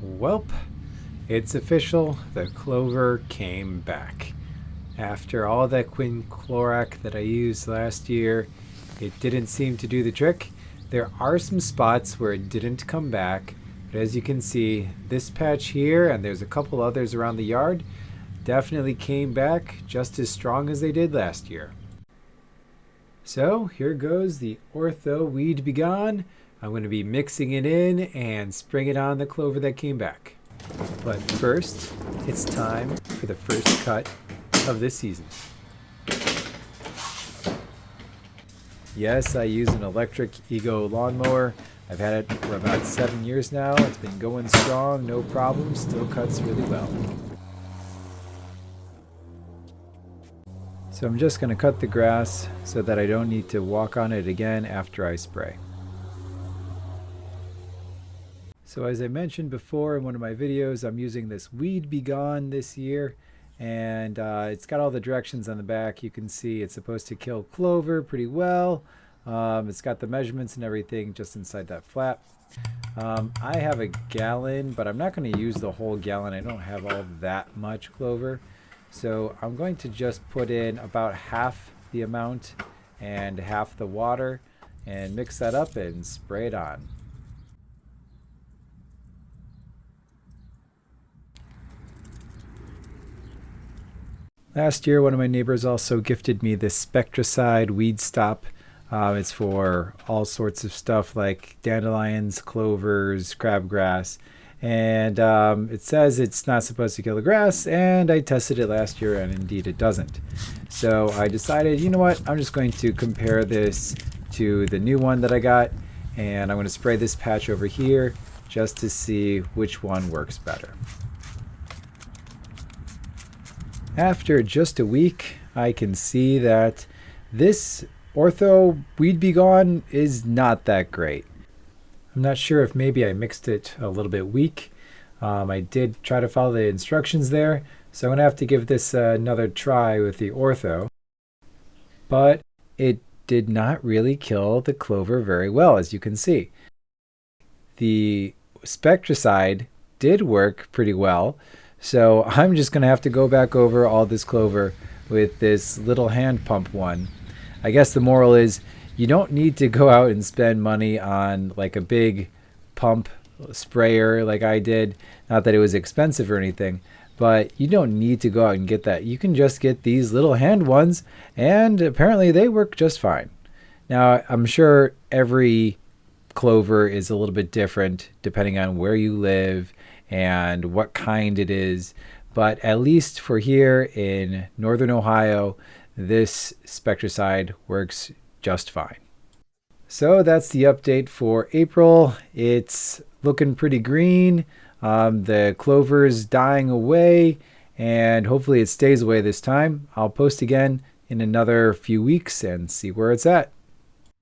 Welp, it's official, the clover came back. After all that quinclorac that I used last year, it didn't seem to do the trick. There are some spots where it didn't come back, but as you can see, this patch here, and there's a couple others around the yard, definitely came back just as strong as they did last year. So here goes the Ortho Weed Begone. I'm going to be mixing it in and spraying it on the clover that came back. But first, it's time for the first cut of this season. Yes, I use an electric Ego lawnmower. I've had it for about 7 years now. It's been going strong, no problem, still cuts really well. So I'm just going to cut the grass so that I don't need to walk on it again after I spray. So as I mentioned before in one of my videos, I'm using this Weed Begone this year, and it's got all the directions on the back. You can see it's supposed to kill clover pretty well. It's got the measurements and everything just inside that flap. I have a gallon, but I'm not going to use the whole gallon. I don't have all that much clover. So I'm going to just put in about half the amount and half the water and mix that up and spray it on. Last year, one of my neighbors also gifted me this Spectracide weed stop. It's for all sorts of stuff like dandelions, clovers, crabgrass. And it says it's not supposed to kill the grass, and I tested it last year, and indeed it doesn't. So I decided, you know what, I'm just going to compare this to the new one that I got, and I'm going to spray this patch over here just to see which one works better. After just a week, I can see that this Ortho Weed Begone is not that great. I'm not sure if maybe I mixed it a little bit weak. I did try to follow the instructions there, so I'm going to have to give this another try with the Ortho. But it did not really kill the clover very well, as you can see. The Spectracide did work pretty well. So I'm just going to have to go back over all this clover with this little hand pump one. I guess the moral is you don't need to go out and spend money on like a big pump sprayer like I did. Not that it was expensive or anything, but you don't need to go out and get that. You can just get these little hand ones, and apparently they work just fine. Now, I'm sure every clover is a little bit different depending on where you live and what kind it is, but at least for here in northern Ohio, this Spectracide works just fine. So that's the update for April. It's looking pretty green. The clover's dying away, and hopefully it stays away this time. I'll post again in another few weeks and see where it's at.